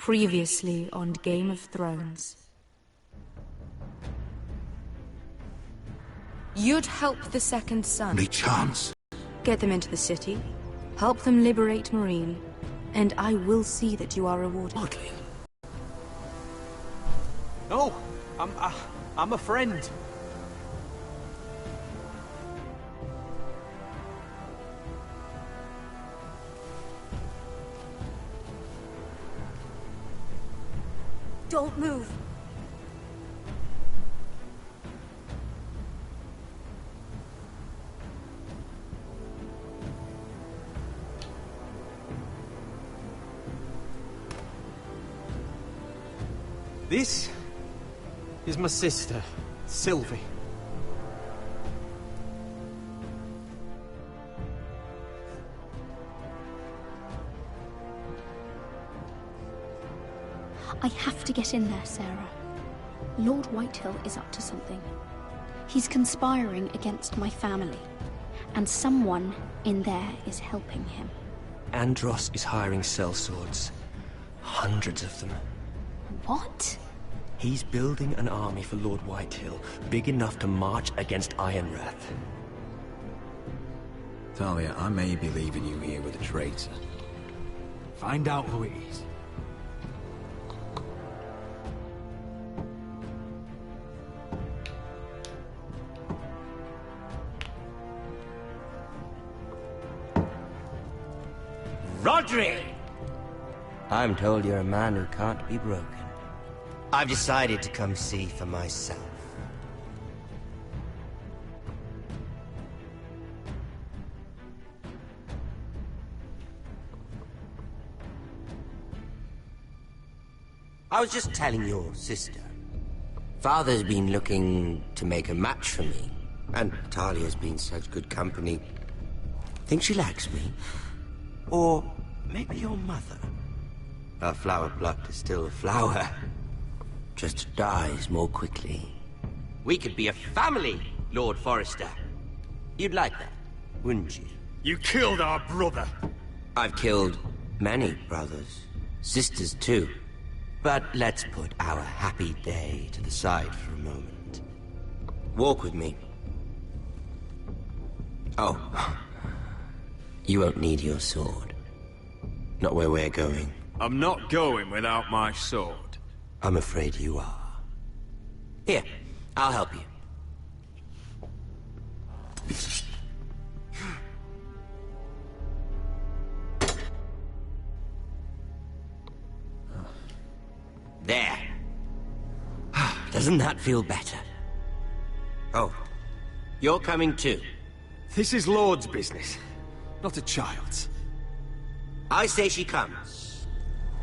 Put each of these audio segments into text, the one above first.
Previously on Game of Thrones. You'd help the second son. Only chance. Get them into the city, help them liberate Marine, and I will see that you are rewarded. Hardly. No, I'm a friend. Don't move. This is my sister, Sylvie. I have to get in there, Sarah. Lord Whitehill is up to something. He's conspiring against my family, and someone in there is helping him. Andros is hiring sellswords. Hundreds of them. What? He's building an army for Lord Whitehill, big enough to march against Ironrath. Talia, I may be leaving you here with a traitor. Find out who it is. Roderick! I'm told you're a man who can't be broken. I've decided to come see for myself. I was just telling your sister. Father's been looking to make a match for me, and Talia's been such good company. Think she likes me? Or maybe your mother? A flower plucked is still a flower. Just dies more quickly. We could be a family, Lord Forrester. You'd like that, wouldn't you? You killed our brother! I've killed many brothers, sisters too. But let's put our happy day to the side for a moment. Walk with me. Oh, you won't need your sword. Not where we're going. I'm not going without my sword. I'm afraid you are. Here, I'll help you. There. Doesn't that feel better? Oh, you're coming too. This is Lord's business, not a child's. I say she comes.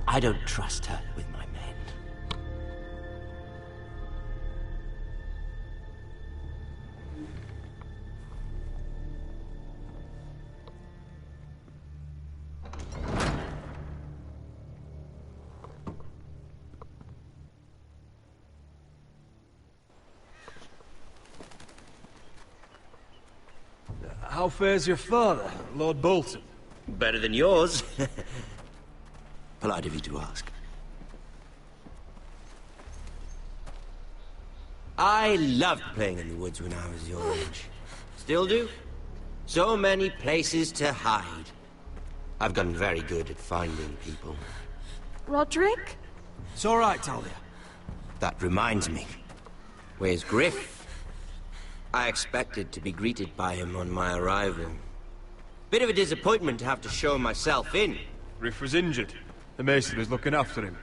I don't trust her with my men. How fares your father, Lord Bolton? Better than yours. Polite of you to ask. I loved playing in the woods when I was your age. Still do. So many places to hide. I've gotten very good at finding people. Roderick? It's all right, Talia. That reminds me. Where's Griff? I expected to be greeted by him on my arrival. Bit of a disappointment to have to show myself in. Griff was injured. The mason was looking after him.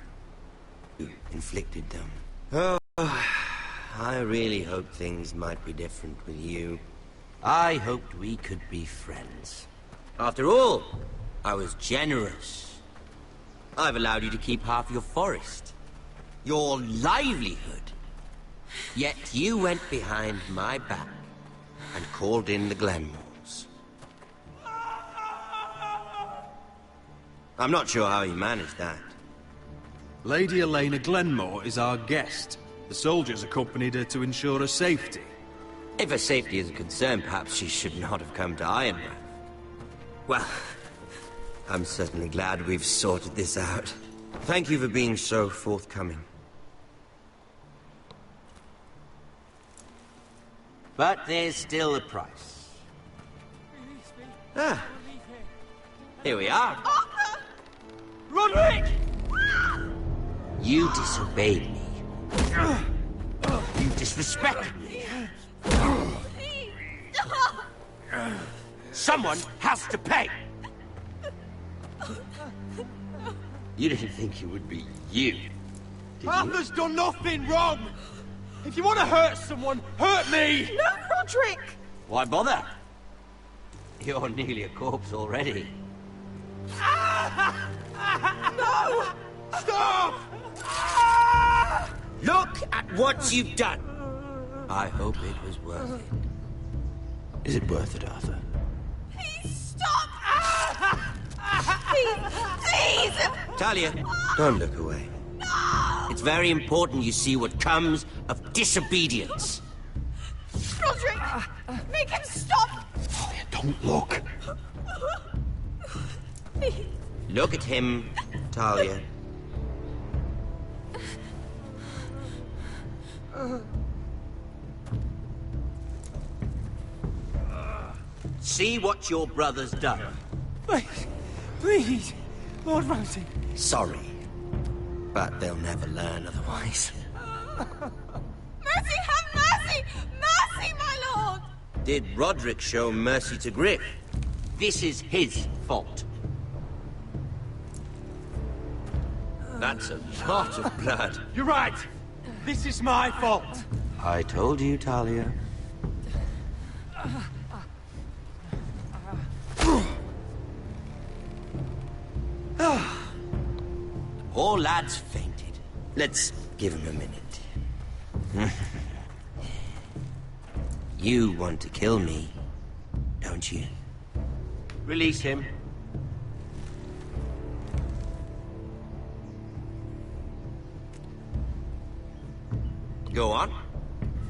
You inflicted them. Oh, I really hoped things might be different with you. I hoped we could be friends. After all, I was generous. I've allowed you to keep half your forest. Your livelihood. Yet you went behind my back and called in the Glenmores. I'm not sure how you managed that. Lady Elena Glenmore is our guest. The soldiers accompanied her to ensure her safety. If her safety is a concern, perhaps she should not have come to Ironrath. Well, I'm certainly glad we've sorted this out. Thank you for being so forthcoming. But there's still a price. Ah. Here we are. Arthur! Roderick! You disobeyed me. You disrespected me. Someone has to pay! You didn't think it would be you, did you? Arthur's done nothing wrong! If you want to hurt someone, hurt me! No, Roderick! Why bother? You're nearly a corpse already. No! Stop! Look at what you've done! I hope it was worth it. Is it worth it, Arthur? Please stop! Please! Talia, don't look away. It's very important you see what comes of disobedience. Roderick! Make him stop! Talia, don't look. Look at him, Talia. See what your brother's done. Please, Lord Ramsay. Sorry, but they'll never learn otherwise. Mercy, have mercy! Mercy, my lord! Did Roderick show mercy to Griff? This is his fault. That's a lot of blood. You're right. This is my fault. I told you, Talia. Poor lad's fainted. Let's give him a minute. You want to kill me, don't you? Release him. Go on.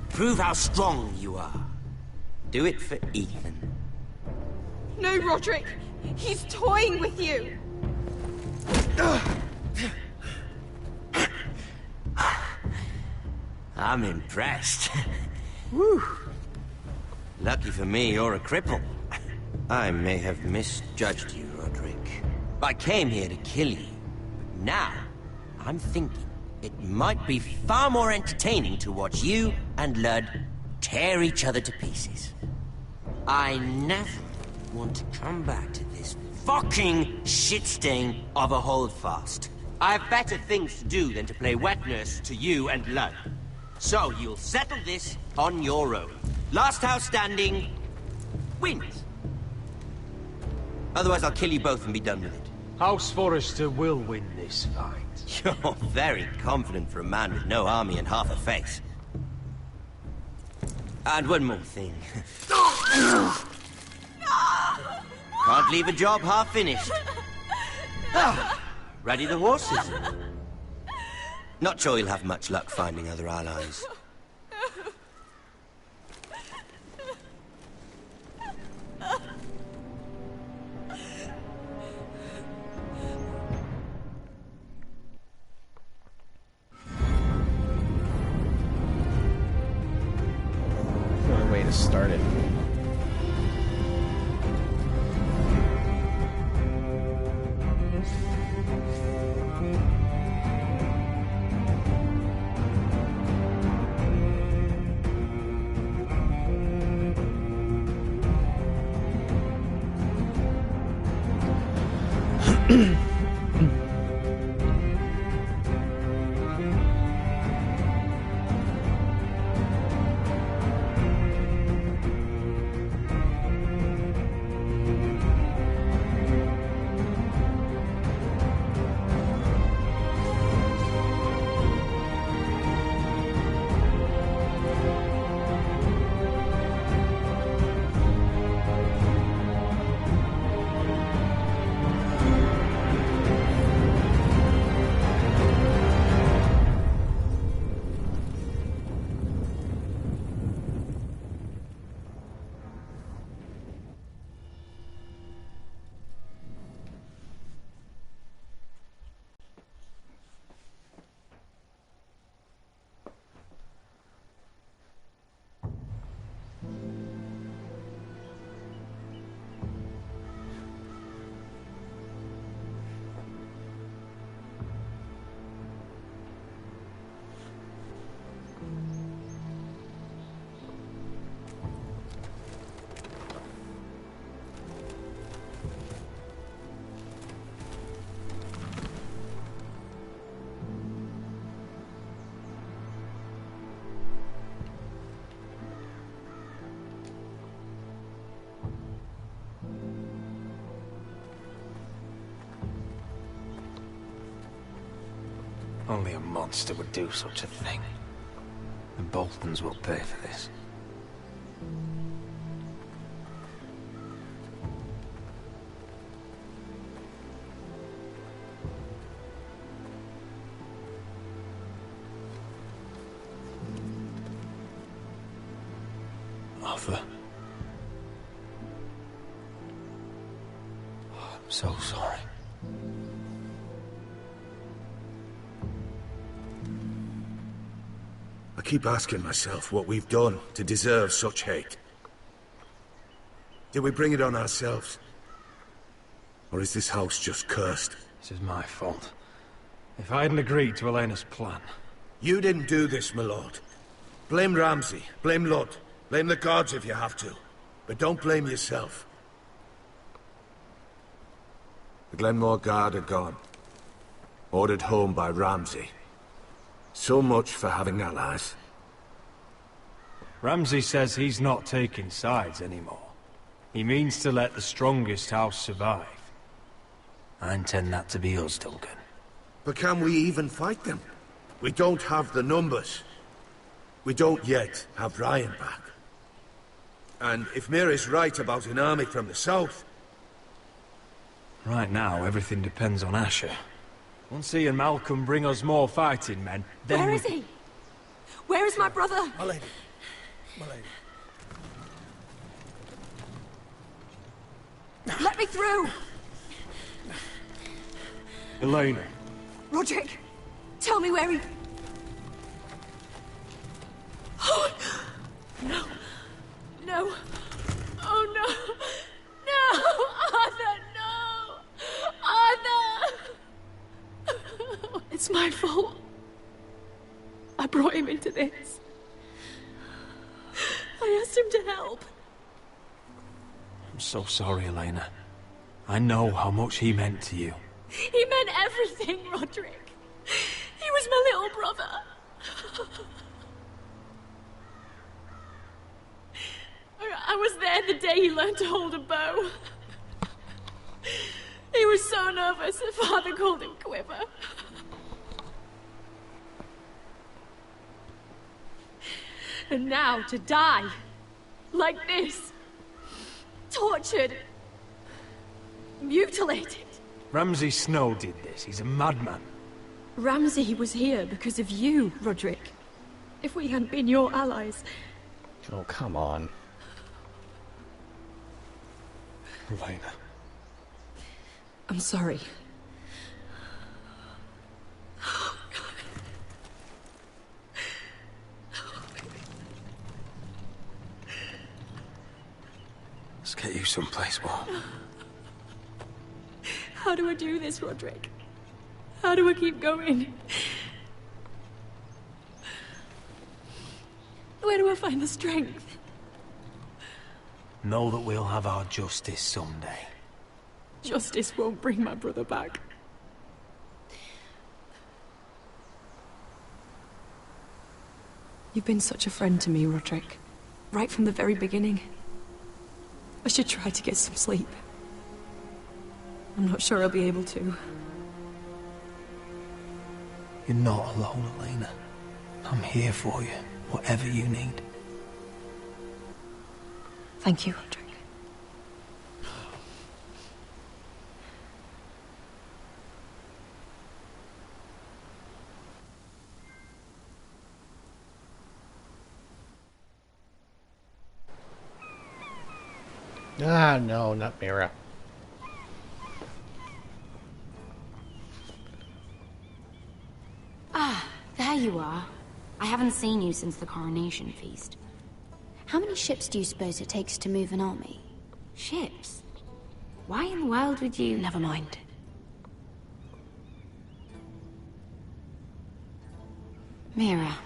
Prove how strong you are. Do it for Ethan. No, Roderick! He's toying with you! I'm impressed. Woo. Lucky for me, you're a cripple. I may have misjudged you, Roderick. I came here to kill you. But now, I'm thinking it might be far more entertaining to watch you and Lud tear each other to pieces. I never want to come back to this fucking shit stain of a holdfast. I have better things to do than to play wet nurse to you and Lud. So you'll settle this on your own. Last house standing wins. Otherwise I'll kill you both and be done with it. House Forrester will win this fight. You're very confident for a man with no army and half a face. And one more thing. Can't leave a job half finished. Ready the horses? Not sure you'll have much luck finding other allies. What a way to start it. Only a monster would do such a thing. The Boltons will pay for this. Arthur. I'm so sorry. I keep asking myself what we've done to deserve such hate. Did we bring it on ourselves? Or is this house just cursed? This is my fault. If I hadn't agreed to Elena's plan... You didn't do this, my lord. Blame Ramsay, blame Lud, blame the gods if you have to. But don't blame yourself. The Glenmore Guard are gone. Ordered home by Ramsay. So much for having allies. Ramsay says he's not taking sides anymore. He means to let the strongest house survive. I intend that to be us, Duncan. But can we even fight them? We don't have the numbers. We don't yet have Ryan back. And if Mira's right about an army from the south... Right now, everything depends on Asher. Once he and Malcolm bring us more fighting men, then Where is he? Where is my brother? My lady. My lady. Let me through! Elena. Roderick, tell me where he... Oh, no. No. Oh, no. No! Arthur, no! Arthur! It's my fault. I brought him into this. I asked him to help. I'm so sorry, Elena. I know how much he meant to you. He meant everything, Roderick. He was my little brother. I was there the day he learned to hold a bow. He was so nervous that Father called him Quiver. And now to die. Like this. Tortured. Mutilated. Ramsay Snow did this. He's a madman. Ramsay was here because of you, Roderick. If we hadn't been your allies... Oh, come on. Elena. I'm sorry. Let's get you someplace warm. How do I do this, Roderick? How do I keep going? Where do I find the strength? Know that we'll have our justice someday. Justice won't bring my brother back. You've been such a friend to me, Roderick. Right from the very beginning. I should try to get some sleep. I'm not sure I'll be able to. You're not alone, Elena. I'm here for you, whatever you need. Thank you, Roderick. Ah, no, not Mira. Ah, there you are. I haven't seen you since the coronation feast. How many ships do you suppose it takes to move an army? Ships? Why in the world would you... Never mind. Mira,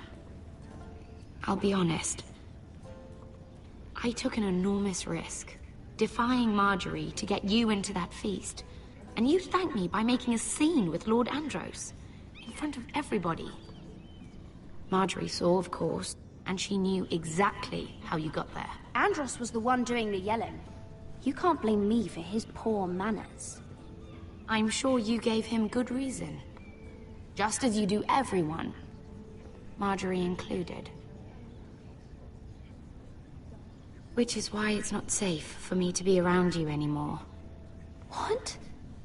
I'll be honest. I took an enormous risk, defying Marjorie to get you into that feast. And you thanked me by making a scene with Lord Andros, in front of everybody. Marjorie saw, of course, and she knew exactly how you got there. Andros was the one doing the yelling. You can't blame me for his poor manners. I'm sure you gave him good reason. Just as you do everyone, Marjorie included. Which is why it's not safe for me to be around you anymore. What?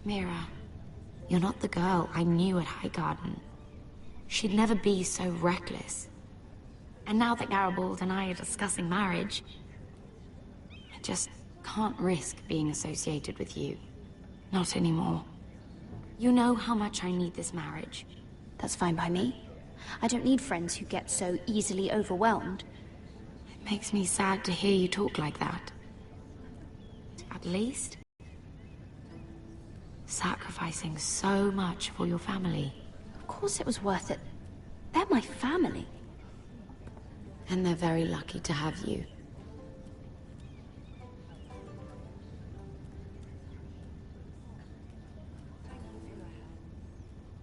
Mira, you're not the girl I knew at Highgarden. She'd never be so reckless. And now that Garibald and I are discussing marriage, I just can't risk being associated with you. Not anymore. You know how much I need this marriage. That's fine by me. I don't need friends who get so easily overwhelmed. It makes me sad to hear you talk like that. At least, sacrificing so much for your family. Of course it was worth it. They're my family. And they're very lucky to have you.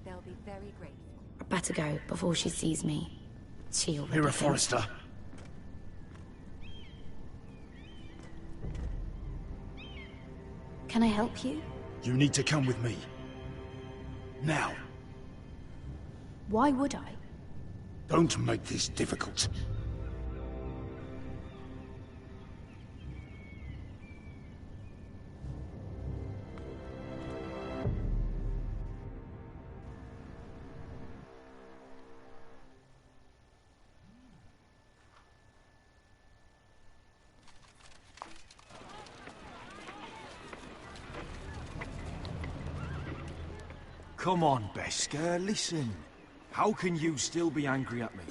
They'll be very grateful. I better go before she sees me. She already Mira thinks- Forrester. Can I help you? You need to come with me. Now. Why would I? Don't make this difficult. Come on, Beskar, listen. How can you still be angry at me?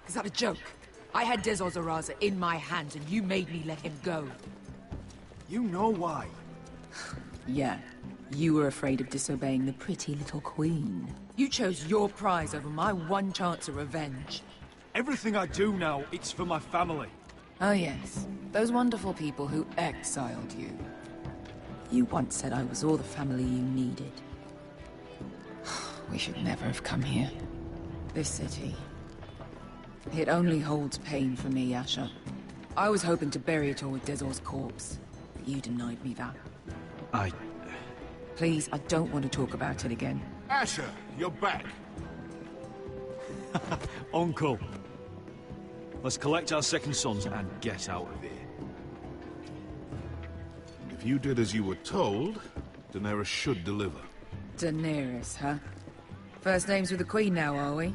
Is that a joke? I had Dezor Zaraza in my hands and you made me let him go. You know why. Yeah, you were afraid of disobeying the pretty little queen. You chose your prize over my one chance of revenge. Everything I do now, it's for my family. Oh yes, those wonderful people who exiled you. You once said I was all the family you needed. We should never have come here. This city. It only holds pain for me, Asher. I was hoping to bury it all with Dezor's corpse, but you denied me that. Please, I don't want to talk about it again. Asher, you're back. Uncle. Let's collect our second sons and get out of here. If you did as you were told, Daenerys should deliver. Daenerys, huh? First names with the Queen now, are we?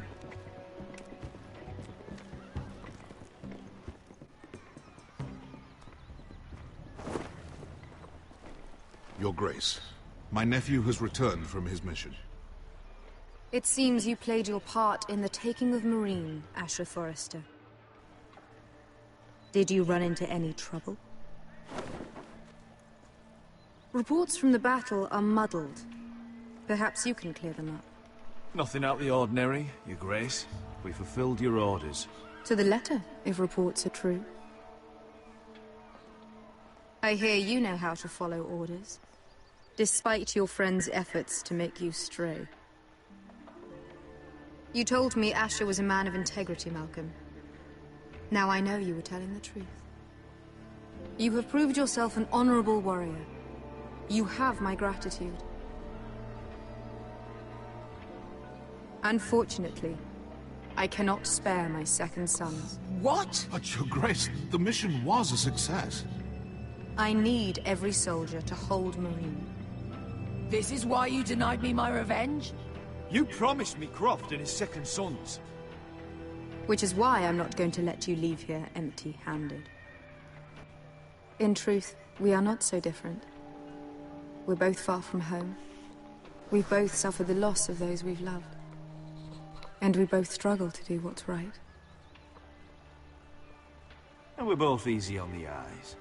Your Grace, my nephew has returned from his mission. It seems you played your part in the taking of Marine, Asher Forrester. Did you run into any trouble? Reports from the battle are muddled. Perhaps you can clear them up. Nothing out of the ordinary, Your Grace. We fulfilled your orders. To the letter, if reports are true. I hear you know how to follow orders, despite your friend's efforts to make you stray. You told me Asher was a man of integrity, Malcolm. Now I know you were telling the truth. You have proved yourself an honorable warrior. You have my gratitude. Unfortunately, I cannot spare my second sons. What? But, Your Grace, the mission was a success. I need every soldier to hold Marine. This is why you denied me my revenge? You promised me Croft and his second sons. Which is why I'm not going to let you leave here empty-handed. In truth, we are not so different. We're both far from home. We've both suffered the loss of those we've loved. And we both struggle to do what's right. And we're both easy on the eyes.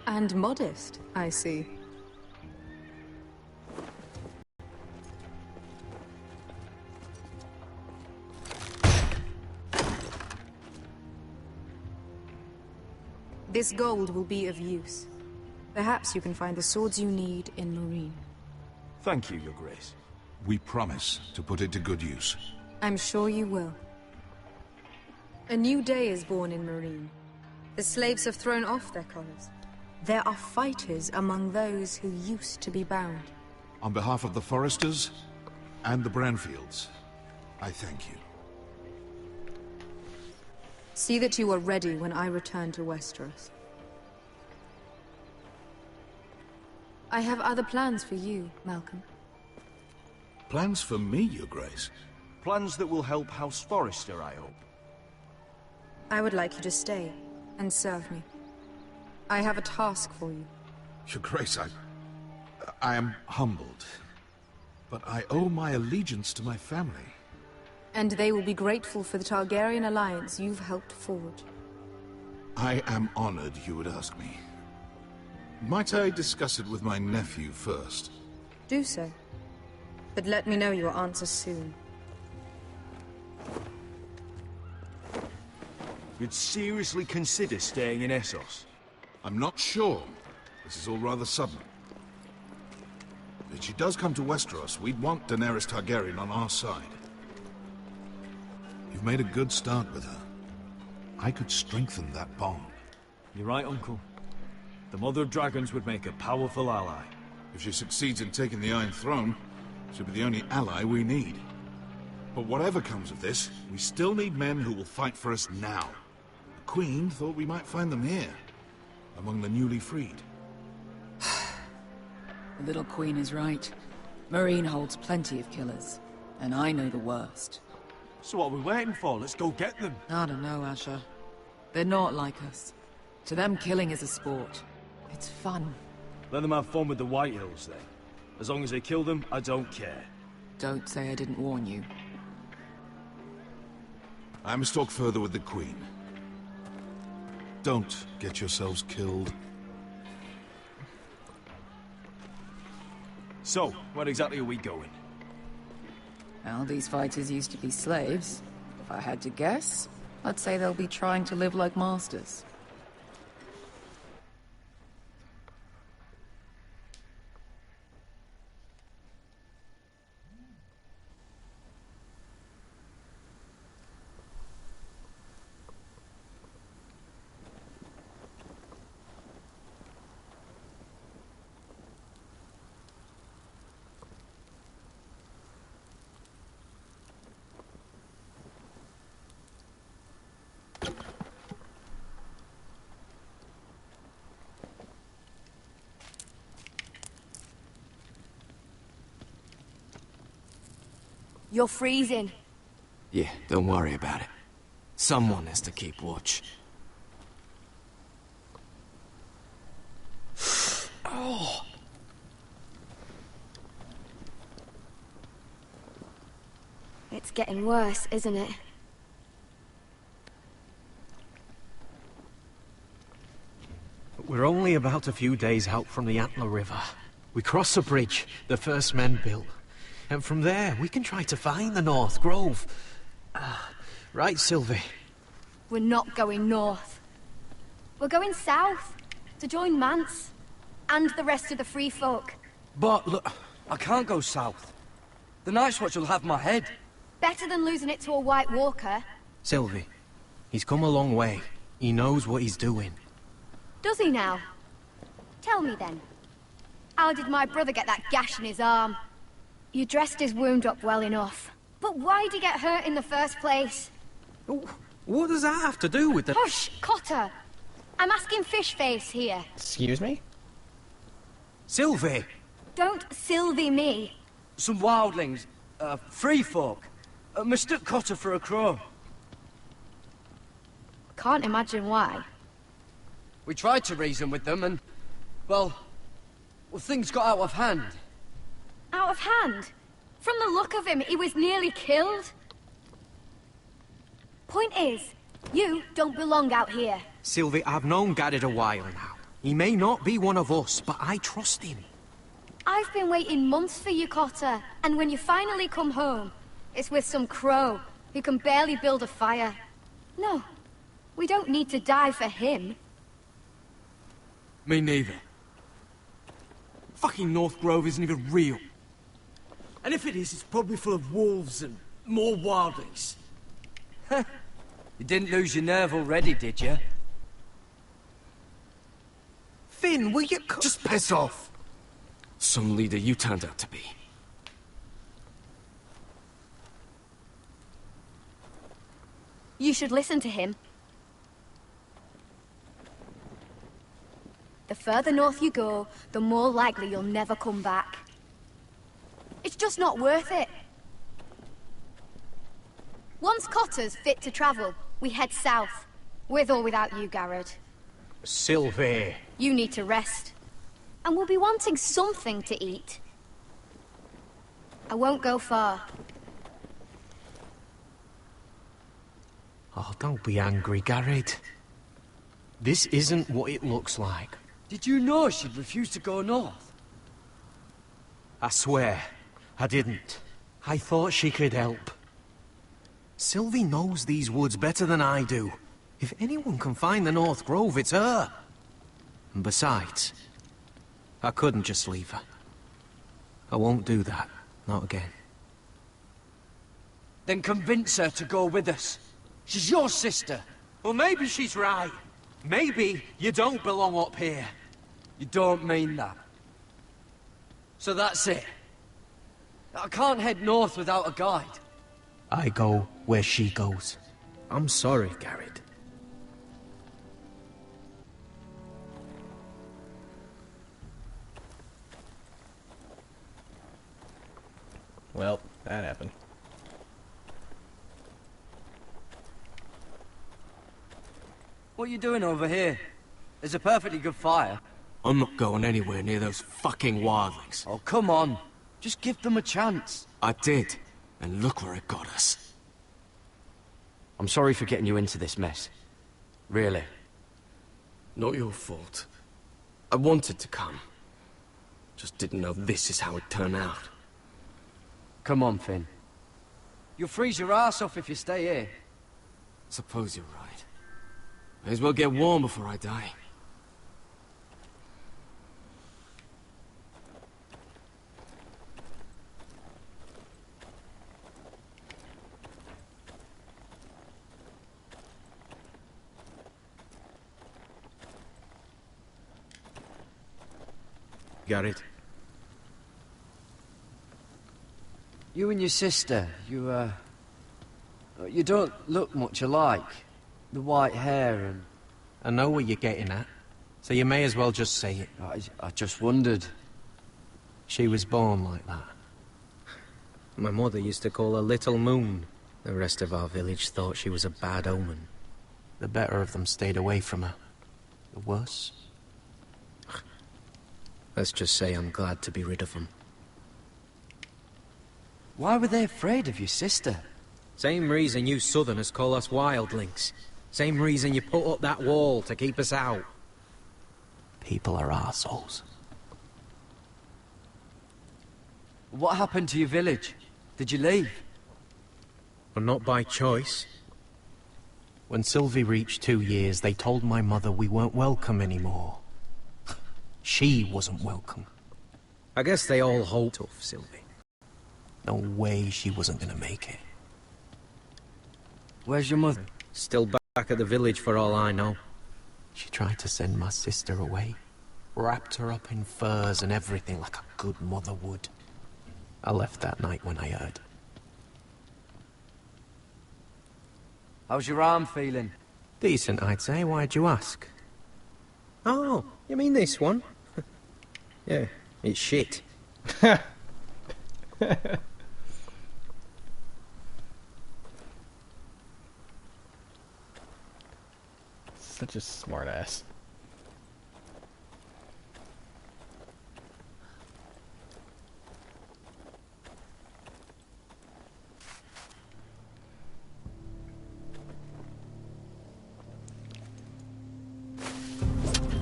And modest, I see. This gold will be of use. Perhaps you can find the swords you need in Marine. Thank you, Your Grace. We promise to put it to good use. I'm sure you will. A new day is born in Marine. The slaves have thrown off their collars. There are fighters among those who used to be bound. On behalf of the Foresters, and the Branfields, I thank you. See that you are ready when I return to Westeros. I have other plans for you, Malcolm. Plans for me, Your Grace? Plans that will help House Forrester, I hope. I would like you to stay and serve me. I have a task for you. Your Grace, I am humbled, but I owe my allegiance to my family. And they will be grateful for the Targaryen alliance you've helped forge. I am honored you would ask me. Might I discuss it with my nephew first? Do so. But let me know your answer soon. You'd seriously consider staying in Essos? I'm not sure. This is all rather sudden. If she does come to Westeros, we'd want Daenerys Targaryen on our side. You've made a good start with her. I could strengthen that bond. You're right, Uncle. The Mother of Dragons would make a powerful ally. If she succeeds in taking the Iron Throne, she'll be the only ally we need. But whatever comes of this, we still need men who will fight for us now. The Queen thought we might find them here, among the newly freed. The little queen is right. Marine holds plenty of killers, and I know the worst. So what are we waiting for? Let's go get them. I don't know, Asher. They're not like us. To them, killing is a sport. It's fun. Let them have fun with the White Hills, then. As long as they kill them, I don't care. Don't say I didn't warn you. I must talk further with the Queen. Don't get yourselves killed. So, where exactly are we going? Well, these fighters used to be slaves. If I had to guess, I'd say they'll be trying to live like masters. You're freezing. Yeah, don't worry about it. Someone has to keep watch. Oh. It's getting worse, isn't it? We're only about a few days out from the Antler River. We cross a bridge the first men built. And from there, we can try to find the North Grove. Right, Sylvie? We're not going north. We're going south, to join Mance, and the rest of the Free Folk. But look, I can't go south. The Night's Watch will have my head. Better than losing it to a White Walker. Sylvie, he's come a long way. He knows what he's doing. Does he now? Tell me then. How did my brother get that gash in his arm? You dressed his wound up well enough. But why'd he get hurt in the first place? What does that have to do with the— Hush, Cotter! I'm asking Fishface here. Excuse me? Sylvie! Don't Sylvie me. Some wildlings, free folk, mistook Cotter for a crow. Can't imagine why. We tried to reason with them and, well, things got out of hand. Out of hand? From the look of him, he was nearly killed. Point is, you don't belong out here. Sylvie, I've known Garrett a while now. He may not be one of us, but I trust him. I've been waiting months for you, Cotter. And when you finally come home, it's with some crow who can barely build a fire. No, we don't need to die for him. Me neither. Fucking North Grove isn't even real. And if it is, it's probably full of wolves and more wildlings. You didn't lose your nerve already, did you? Finn, will you just piss off! Some leader you turned out to be. You should listen to him. The further north you go, the more likely you'll never come back. It's just not worth it. Once Cotter's fit to travel, we head south. With or without you, Garrett. Sylvie. You need to rest. And we'll be wanting something to eat. I won't go far. Oh, don't be angry, Garrett. This isn't what it looks like. Did you know she'd refuse to go north? I swear, I didn't. I thought she could help. Sylvie knows these woods better than I do. If anyone can find the North Grove, it's her. And besides, I couldn't just leave her. I won't do that. Not again. Then convince her to go with us. She's your sister. Well, maybe she's right. Maybe you don't belong up here. You don't mean that. So that's it. I can't head north without a guide. I go where she goes. I'm sorry, Garrett. Well, that happened. What are you doing over here? There's a perfectly good fire. I'm not going anywhere near those fucking wildlings. Oh, come on. Just give them a chance. I did, and look where it got us. I'm sorry for getting you into this mess. Really. Not your fault. I wanted to come. Just didn't know this is how it'd turn out. Come on, Finn. You'll freeze your ass off if you stay here. Suppose you're right. May as well get warm before I die. Got it. You and your sister, you don't look much alike. The white hair and... I know what you're getting at, so you may as well just say it. I just wondered. She was born like that. My mother used to call her Little Moon. The rest of our village thought she was a bad omen. The better of them stayed away from her. The worse? Let's just say I'm glad to be rid of them. Why were they afraid of your sister? Same reason you Southerners call us wildlings. Same reason you put up that wall to keep us out. People are arseholes. What happened to your village? Did you leave? But not by choice. When Sylvie reached 2 years, they told my mother we weren't welcome anymore. She wasn't welcome. I guess they all hoped of Sylvie. No way she wasn't gonna make it. Where's your mother? Still back at the village for all I know. She tried to send my sister away. Wrapped her up in furs and everything like a good mother would. I left that night when I heard. How's your arm feeling? Decent, I'd say. Why'd you ask? Oh, you mean this one? Yeah, it's shit. Such a smartass.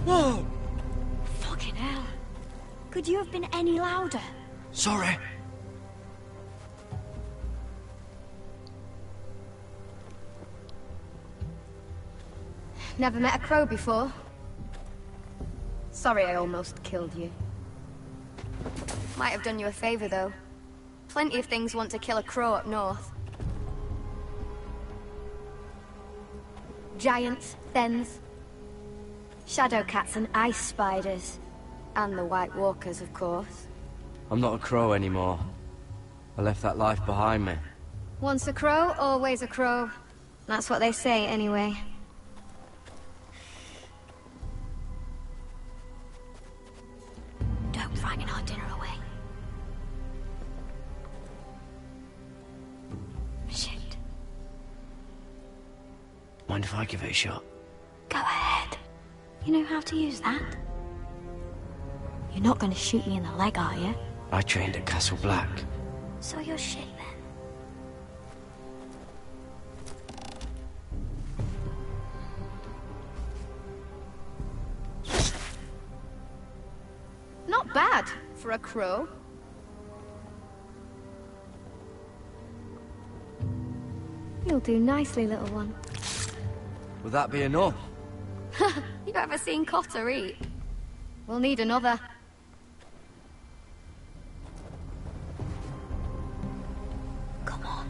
Whoa! Fucking hell. Could you have been any louder? Sorry. Never met a crow before. Sorry I almost killed you. Might have done you a favor, though. Plenty of things want to kill a crow up north. Giants, thens, shadow cats and ice spiders. And the White Walkers, of course. I'm not a crow anymore. I left that life behind me. Once a crow, always a crow. That's what they say, anyway. Don't frighten our dinner away. Shit. Mind if I give it a shot? Go ahead. You know how to use that? You're not going to shoot me in the leg, are you? I trained at Castle Black. So you're shit then. Not bad for a crow. You'll do nicely, little one. Will that be enough? You ever seen Cotter eat? We'll need another. Come on.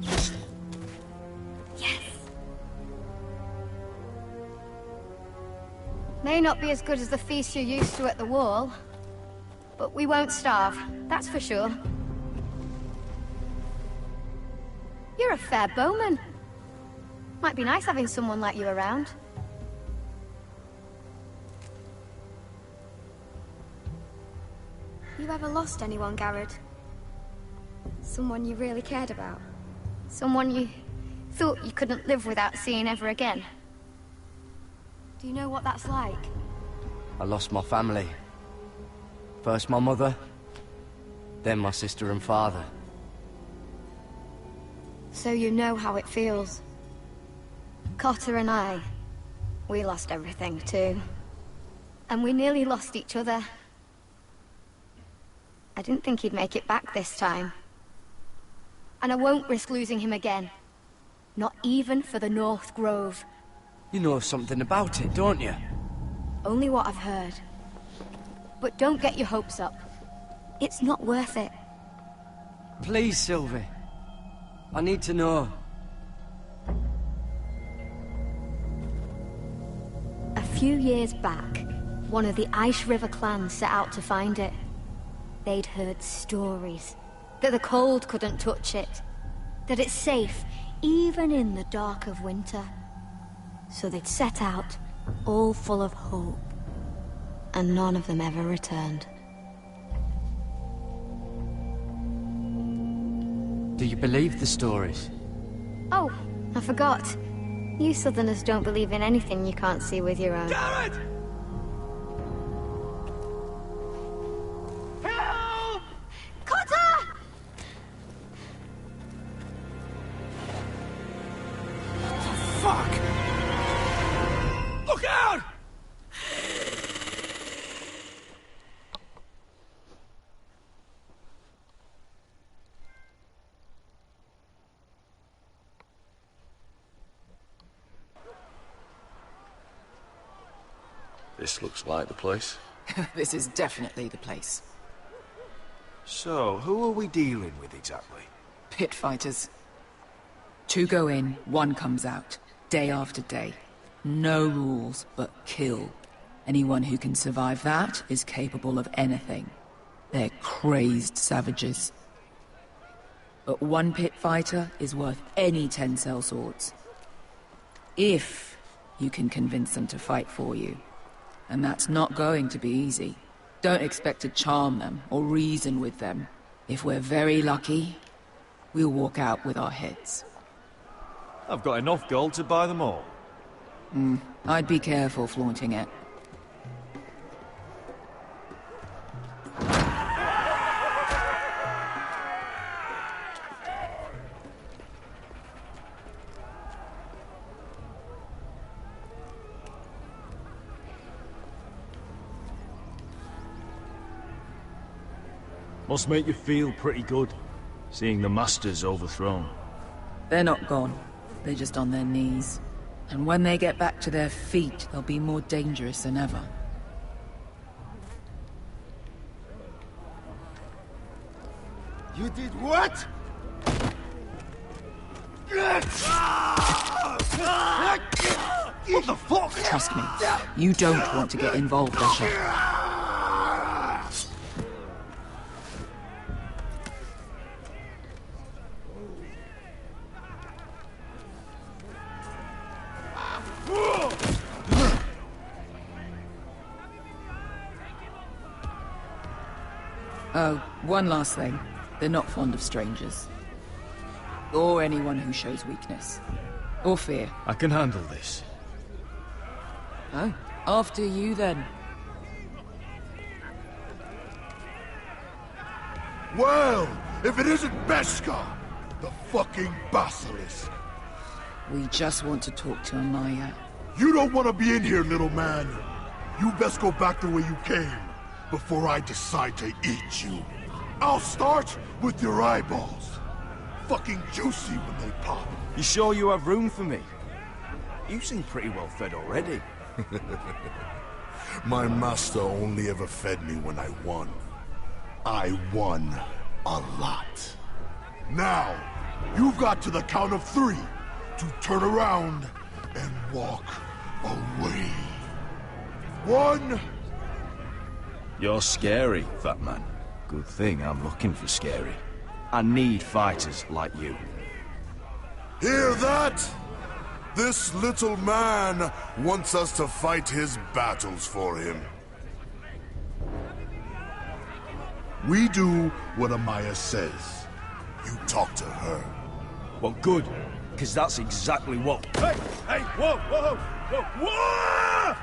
Yes. May not be as good as the feast you're used to at the wall, but we won't starve, that's for sure. You're a fair bowman. Might be nice having someone like you around. You ever lost anyone, Garrett? Someone you really cared about? Someone you thought you couldn't live without seeing ever again? Do you know what that's like? I lost my family. First my mother, then my sister and father. So you know how it feels. Cotter and I, we lost everything too. And we nearly lost each other. I didn't think he'd make it back this time. And I won't risk losing him again. Not even for the North Grove. You know something about it, don't you? Only what I've heard. But don't get your hopes up. It's not worth it. Please, Sylvie. I need to know. A few years back, one of the Ice River clans set out to find it. They'd heard stories. That the cold couldn't touch it. That it's safe, even in the dark of winter. So they'd set out, all full of hope. And none of them ever returned. Do you believe the stories? Oh, I forgot. You Southerners don't believe in anything you can't see with your own. Garrett! Help! Cotter! Fuck! Look out! This looks like the place. This is definitely the place. So, who are we dealing with exactly? Pit fighters. 2 go in, 1 comes out. Day after day. No rules, but kill. Anyone who can survive that is capable of anything. They're crazed savages. But 1 pit fighter is worth any 10 sellswords. If you can convince them to fight for you. And that's not going to be easy. Don't expect to charm them or reason with them. If we're very lucky, we'll walk out with our heads. I've got enough gold to buy them all. I'd be careful flaunting it. Must make you feel pretty good, seeing the Masters overthrown. They're not gone. They're just on their knees. And when they get back to their feet, they'll be more dangerous than ever. You did what? What the fuck? Trust me, you don't want to get involved, Asher. One last thing. They're not fond of strangers. Or anyone who shows weakness. Or fear. I can handle this. Oh, after you then. Well, if it isn't Beskar, the fucking basilisk. We just want to talk to Amaya. You don't want to be in here, little man. You best go back the way you came, before I decide to eat you. I'll start with your eyeballs. Fucking juicy when they pop. You sure you have room for me? You seem pretty well fed already. My master only ever fed me when I won. I won a lot. Now, you've got to the count of 3 to turn around and walk away. 1. You're scary, fat man. Good thing I'm looking for scary. I need fighters like you. Hear that? This little man wants us to fight his battles for him. We do what Amaya says. You talk to her. Well, good, because that's exactly what... Hey! Hey! Whoa! Whoa! Whoa! Whoa!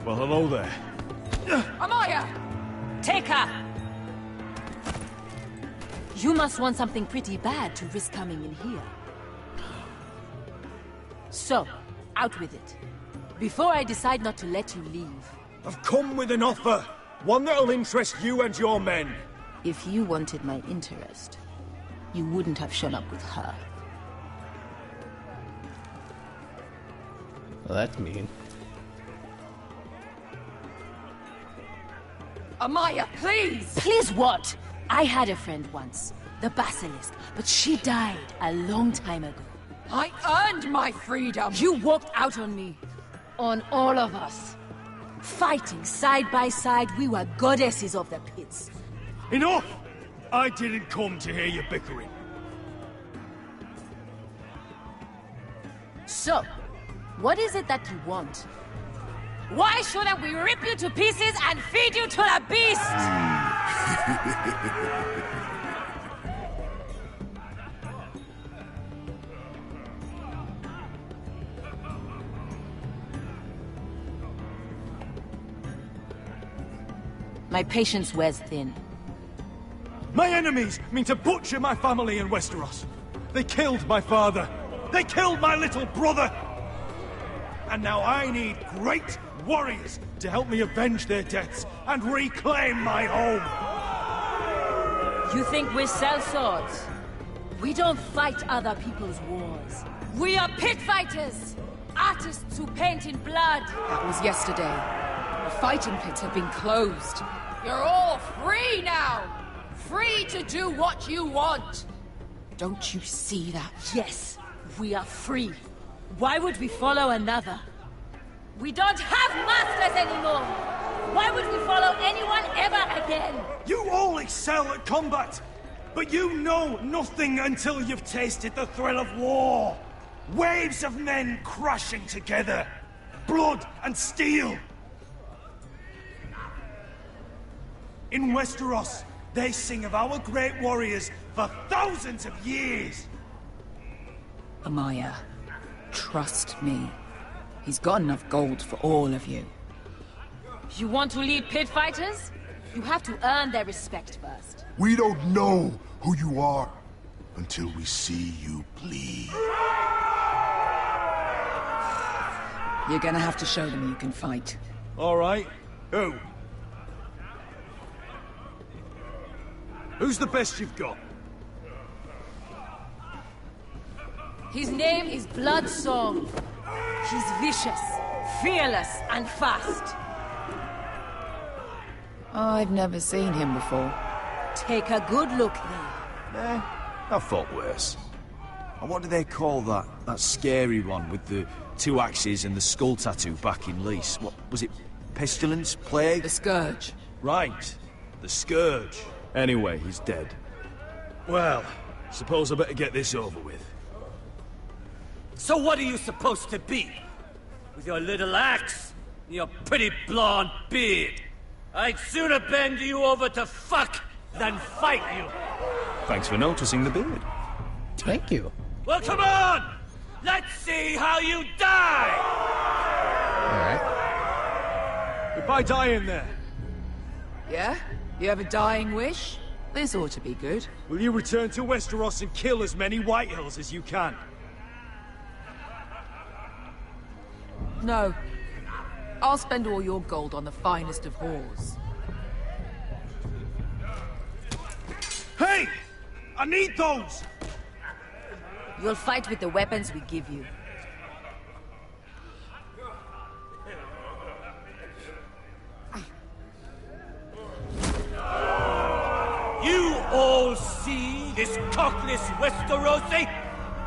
Well, hello there. Amaya! Take her! You must want something pretty bad to risk coming in here. So, out with it. Before I decide not to let you leave. I've come with an offer. One that'll interest you and your men. If you wanted my interest, you wouldn't have shown up with her. Well, that's mean. Amaya, please! Please what? I had a friend once, the Basilisk, but she died a long time ago. I earned my freedom! You walked out on me. On all of us. Fighting side by side, we were goddesses of the pits. Enough! I didn't come to hear you bickering. So, what is it that you want? Why shouldn't we rip you to pieces and feed you to the beast? My patience wears thin. My enemies mean to butcher my family in Westeros. They killed my father. They killed my little brother. And now I need great warriors to help me avenge their deaths and reclaim my home. You think we sell swords? We don't fight other people's wars. We are pit fighters! Artists who paint in blood! That was yesterday. The fighting pits have been closed. You're all free now! Free to do what you want! Don't you see that? Yes, we are free. Why would we follow another? We don't have masters anymore! Why would we follow anyone ever again? You all excel at combat, but you know nothing until you've tasted the thrill of war. Waves of men crashing together. Blood and steel. In Westeros, they sing of our great warriors for thousands of years. Amaya, trust me. He's got enough gold for all of you. You want to lead pit fighters? You have to earn their respect first. We don't know who you are. until we see you bleed. You're gonna have to show them you can fight. All right. Who? Who's the best you've got? His name is Bloodsong. He's vicious, fearless, and fast. I've never seen him before. Take a good look then. I've fought worse. And what do they call that scary one with the 2 axes and the skull tattoo back in Lease? What was it? Pestilence? Plague? The Scourge. Right. The Scourge. Anyway, he's dead. Well, suppose I better get this over with. So what are you supposed to be? With your little axe and your pretty blonde beard? I'd sooner bend you over to fuck than fight you. Thanks for noticing the beard. Thank you. Well, come on! Let's see how you die! Alright. Goodbye dying there. Yeah? You have a dying wish? This ought to be good. Will you return to Westeros and kill as many Whitehills as you can? No. I'll spend all your gold on the finest of whores. Hey! I need those! You'll fight with the weapons we give you. You all see this cockless Westerosi?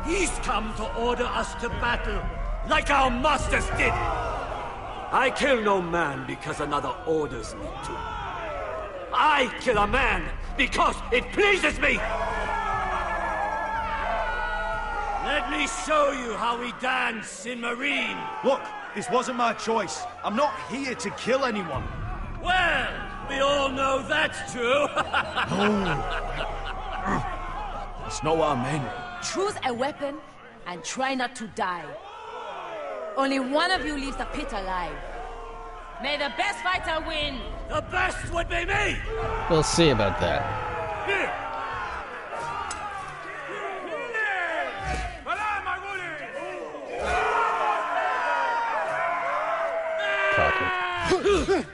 He's come to order us to battle, like our masters did. I kill no man because another orders me to. I kill a man because it pleases me! Let me show you how we dance in Marine. Look, this wasn't my choice. I'm not here to kill anyone. Well, we all know that's true. That's not what I meant. Choose a weapon and try not to die. Only one of you leaves the pit alive. May the best fighter win. The best would be me. We'll see about that. Here. Talking.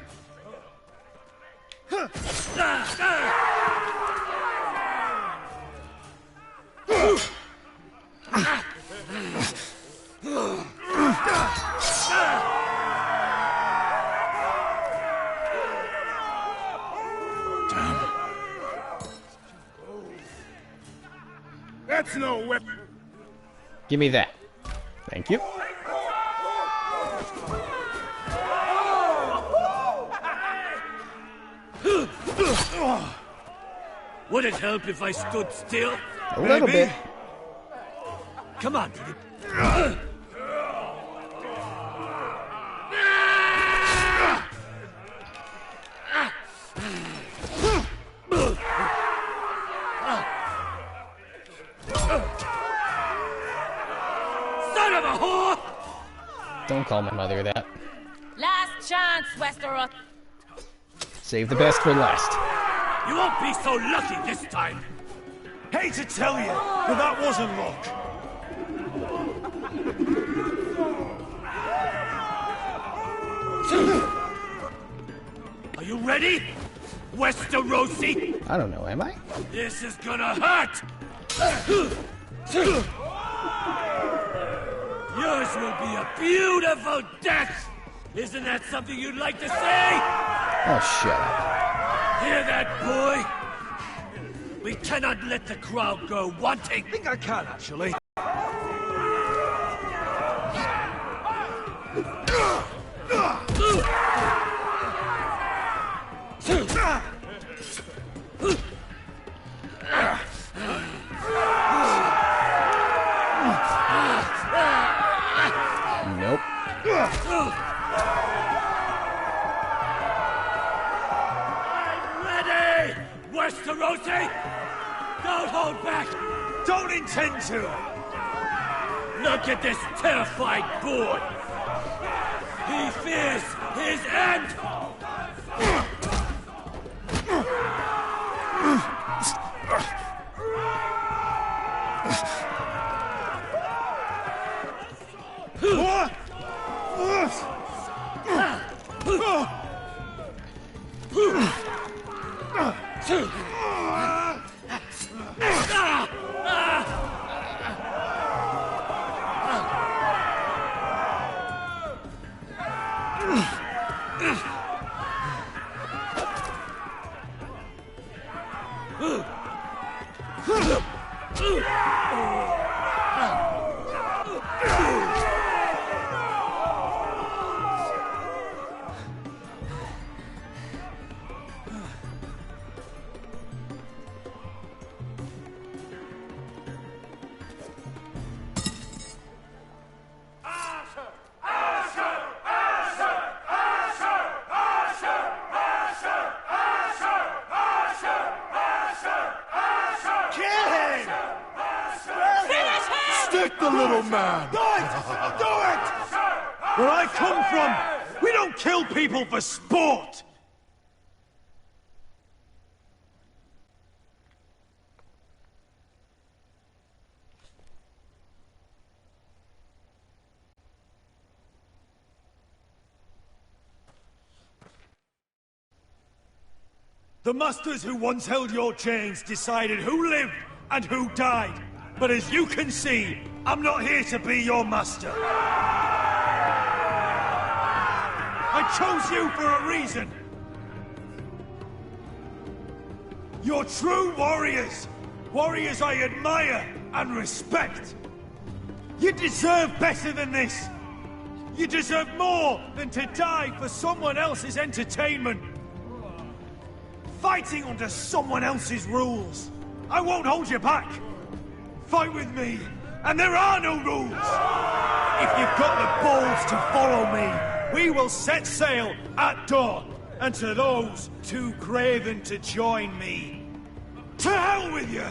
That's no weapon. Give me that. Thank you. Would it help if I stood still? A little bit. Come on. Son of a whore! Don't call my mother that. Last chance, Westeros. Save the best for last. You won't be so lucky this time. Hate to tell you, but that wasn't luck. Are you ready, Westerosi? I don't know, am I? This is gonna hurt! Yours will be a beautiful death! Isn't that something you'd like to say? Oh, shut up. Hear that, boy? We cannot let the crowd go wanting. I think I can, actually. Nope. Ready, Westerosi? Don't hold back. Don't intend to. Look at this terrified boy. He fears his end. Stick the little man! Do it! Do it! Where I come from, we don't kill people for sport! The masters who once held your chains decided who lived and who died. But as you can see, I'm not here to be your master. I chose you for a reason. You're true warriors. Warriors I admire and respect. You deserve better than this. You deserve more than to die for someone else's entertainment. Fighting under someone else's rules. I won't hold you back. Fight with me, and there are no rules! If you've got the balls to follow me, we will set sail at dawn. And to those too craven to join me, to hell with you!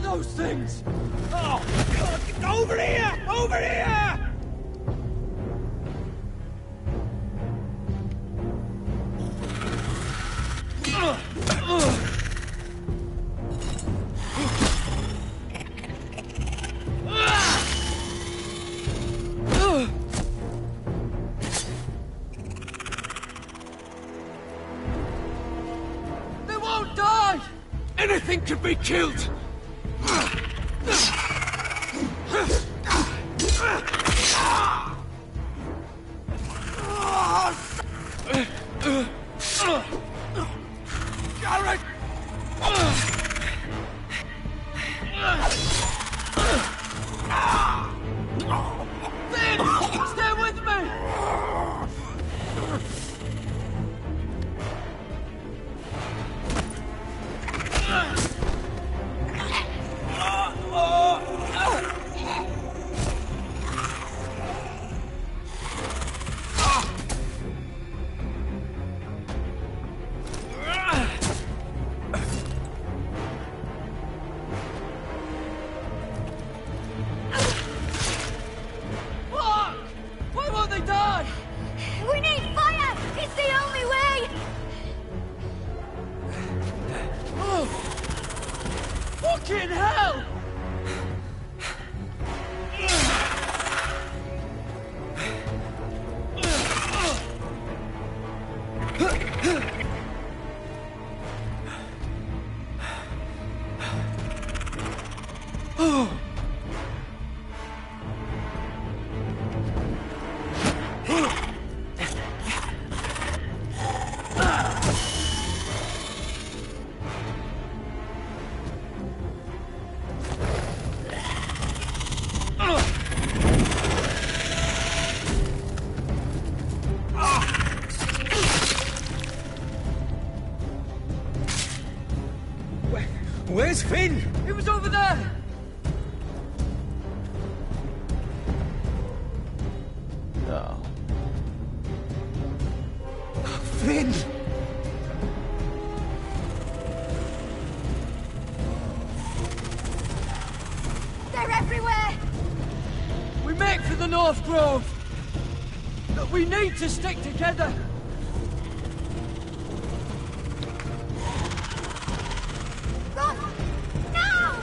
Those things! Oh, God, over here! Over here! They won't die! Anything can be killed! Fucking hell! Where's Finn? He was over there! Oh. Finn! They're everywhere! We made make for the North Grove! But we need to stick together! Run! No!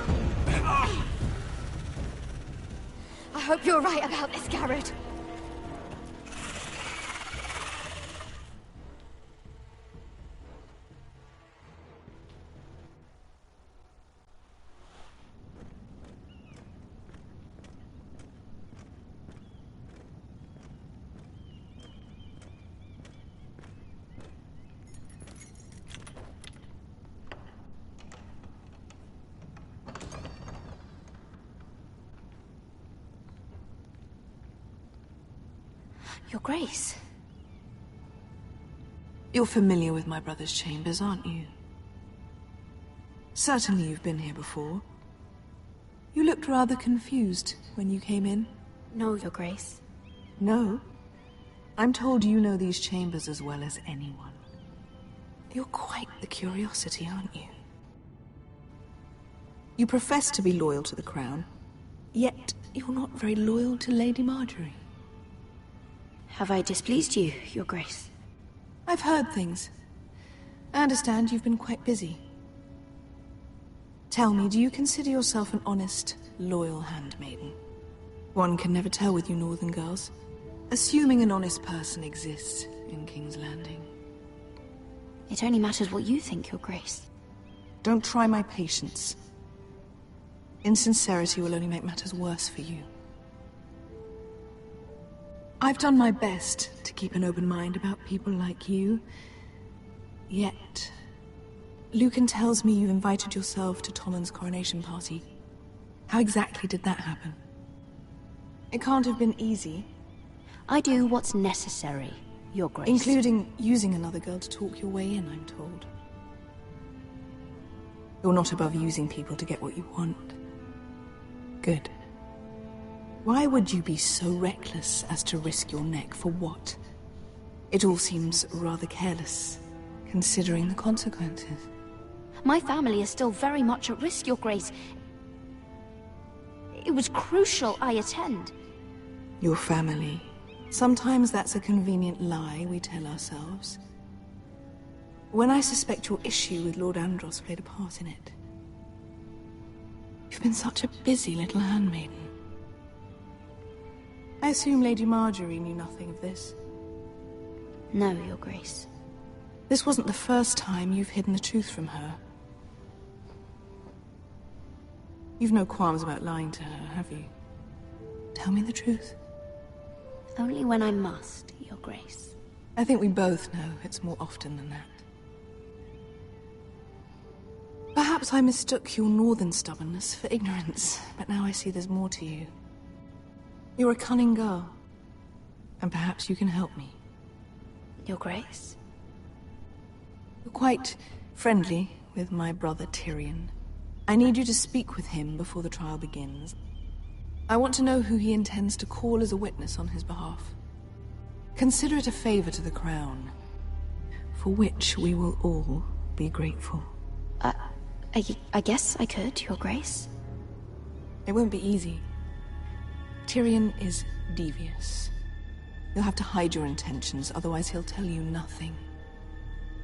I hope you're right about this, Garrett. Your Grace. You're familiar with my brother's chambers, aren't you? Certainly you've been here before. You looked rather confused when you came in. No, Your Grace. No? I'm told you know these chambers as well as anyone. You're quite the curiosity, aren't you? You profess to be loyal to the crown, yet you're not very loyal to Lady Marjorie. Have I displeased you, Your Grace? I've heard things. I understand you've been quite busy. Tell me, do you consider yourself an honest, loyal handmaiden? One can never tell with you northern girls. Assuming an honest person exists in King's Landing. It only matters what you think, Your Grace. Don't try my patience. Insincerity will only make matters worse for you. I've done my best to keep an open mind about people like you. Yet, Lucan tells me you invited yourself to Tommen's coronation party. How exactly did that happen? It can't have been easy. I do what's necessary, Your Grace. Including using another girl to talk your way in, I'm told. You're not above using people to get what you want. Good. Why would you be so reckless as to risk your neck for what? It all seems rather careless, considering the consequences. My family is still very much at risk, Your Grace. It was crucial I attend. Your family. Sometimes that's a convenient lie we tell ourselves. When I suspect your issue with Lord Andros played a part in it. You've been such a busy little handmaiden. I assume Lady Marjorie knew nothing of this. No, Your Grace. This wasn't the first time you've hidden the truth from her. You've no qualms about lying to her, have you? Tell me the truth. Only when I must, Your Grace. I think we both know it's more often than that. Perhaps I mistook your northern stubbornness for ignorance, but now I see there's more to you. You're a cunning girl, and perhaps you can help me. Your Grace? You're quite friendly with my brother Tyrion. I need you to speak with him before the trial begins. I want to know who he intends to call as a witness on his behalf. Consider it a favor to the crown, for which we will all be grateful. I guess I could, Your Grace. It won't be easy. Tyrion is devious. You'll have to hide your intentions, otherwise he'll tell you nothing.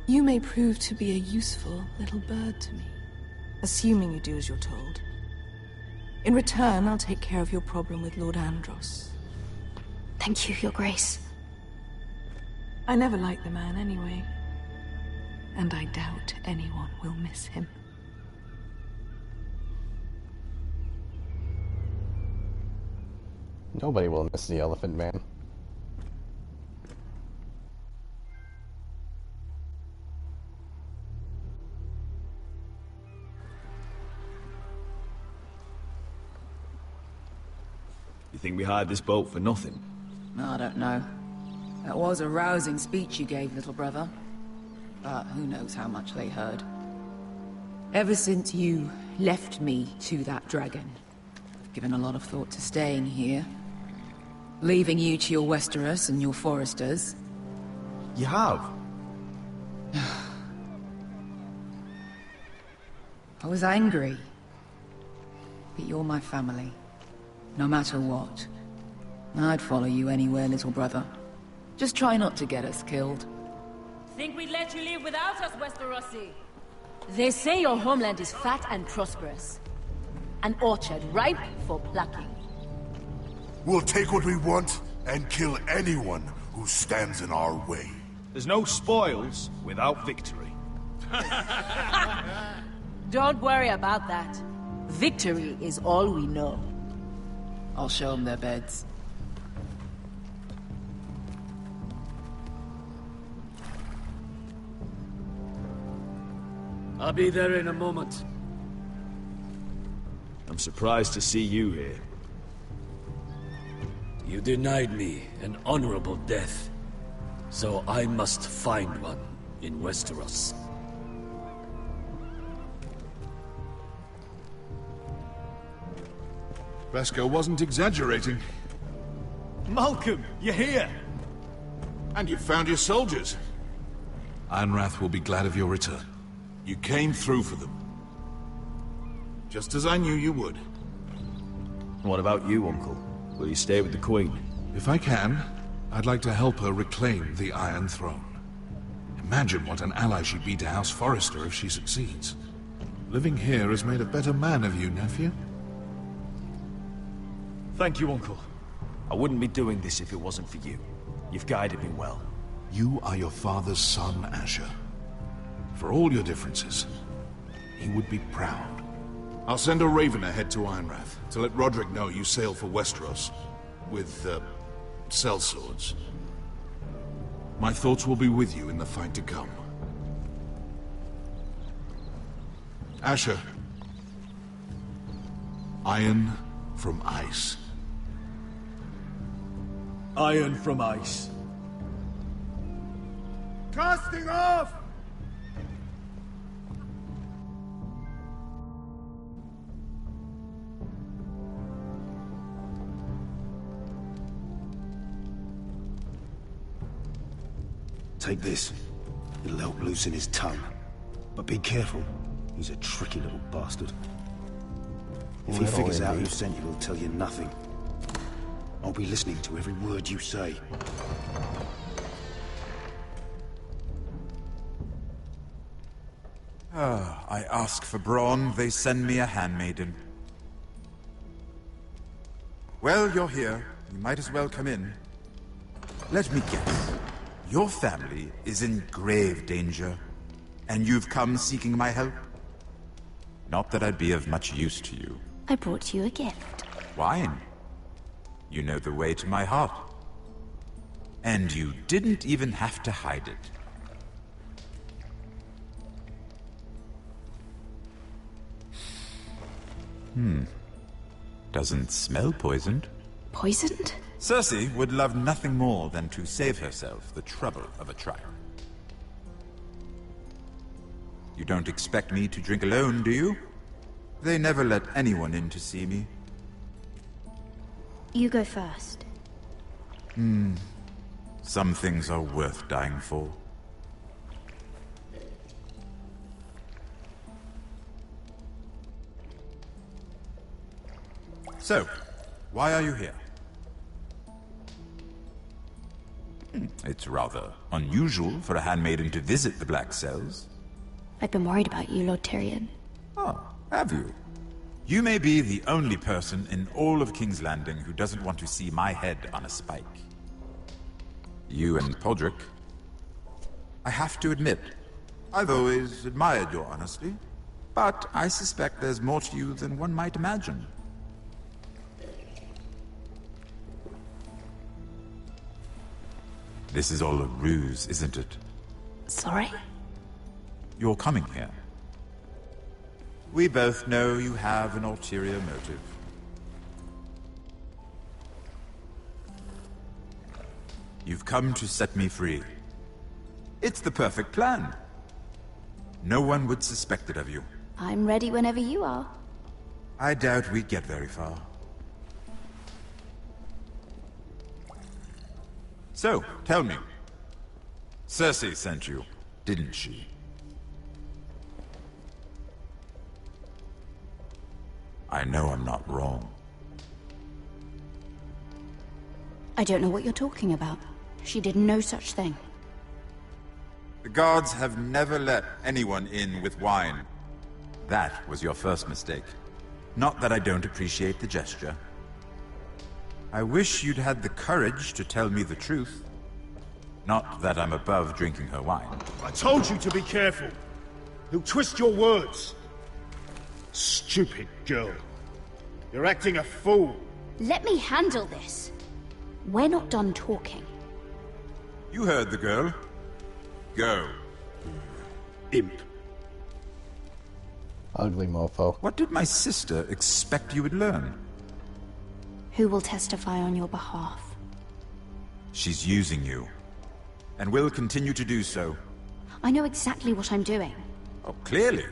You may prove to be a useful little bird to me, assuming you do as you're told. In return, I'll take care of your problem with Lord Andros. Thank you, Your Grace. I never liked the man anyway, and I doubt anyone will miss him. Nobody will miss the Elephant Man. You think we hired this boat for nothing? I don't know. That was a rousing speech you gave, little brother. But who knows how much they heard. Ever since you left me to that dragon, I've given a lot of thought to staying here. Leaving you to your Westeros and your Foresters. You have? I was angry. But you're my family. No matter what. I'd follow you anywhere, little brother. Just try not to get us killed. Think we'd let you leave without us, Westerosi? They say your homeland is fat and prosperous. An orchard ripe for plucking. We'll take what we want and kill anyone who stands in our way. There's no spoils without victory. Don't worry about that. Victory is all we know. I'll show them their beds. I'll be there in a moment. I'm surprised to see you here. You denied me an honorable death, so I must find one in Westeros. Bresco wasn't exaggerating. Malcolm, you're here! And you found your soldiers. Ironrath will be glad of your return. You came through for them. Just as I knew you would. What about you, Uncle? Will you stay with the Queen? If I can, I'd like to help her reclaim the Iron Throne. Imagine what an ally she'd be to House Forrester if she succeeds. Living here has made a better man of you, nephew. Thank you, Uncle. I wouldn't be doing this if it wasn't for you. You've guided me well. You are your father's son, Asher. For all your differences, he would be proud. I'll send a raven ahead to Ironrath to let Roderick know you sail for Westeros with, sellswords. My thoughts will be with you in the fight to come. Asher. Iron from ice. Iron from ice. Casting off! Take this. It'll help loosen his tongue. But be careful. He's a tricky little bastard. If he figures out who sent you, he'll tell you nothing. I'll be listening to every word you say. I ask for brawn, they send me a handmaiden. Well, you're here. You might as well come in. Let me guess. Your family is in grave danger, and you've come seeking my help? Not that I'd be of much use to you. I brought you a gift. Wine. You know the way to my heart. And you didn't even have to hide it. Doesn't smell poisoned. Poisoned? Cersei would love nothing more than to save herself the trouble of a trial. You don't expect me to drink alone, do you? They never let anyone in to see me. You go first. Some things are worth dying for. So, why are you here? It's rather unusual for a handmaiden to visit the Black Cells. I've been worried about you, Lord Tyrion. Oh, have you? You may be the only person in all of King's Landing who doesn't want to see my head on a spike. You and Podrick. I have to admit, I've always admired your honesty, but I suspect there's more to you than one might imagine. This is all a ruse, isn't it? Sorry? You're coming here. We both know you have an ulterior motive. You've come to set me free. It's the perfect plan. No one would suspect it of you. I'm ready whenever you are. I doubt we'd get very far. So, tell me. Cersei sent you, didn't she? I know I'm not wrong. I don't know what you're talking about. She did no such thing. The guards have never let anyone in with wine. That was your first mistake. Not that I don't appreciate the gesture. I wish you'd had the courage to tell me the truth. Not that I'm above drinking her wine. I told you to be careful. He'll twist your words. Stupid girl. You're acting a fool. Let me handle this. We're not done talking. You heard the girl. Go. Imp. Ugly mofo. What did my sister expect you would learn? Who will testify on your behalf? She's using you. And will continue to do so. I know exactly what I'm doing. Oh, clearly.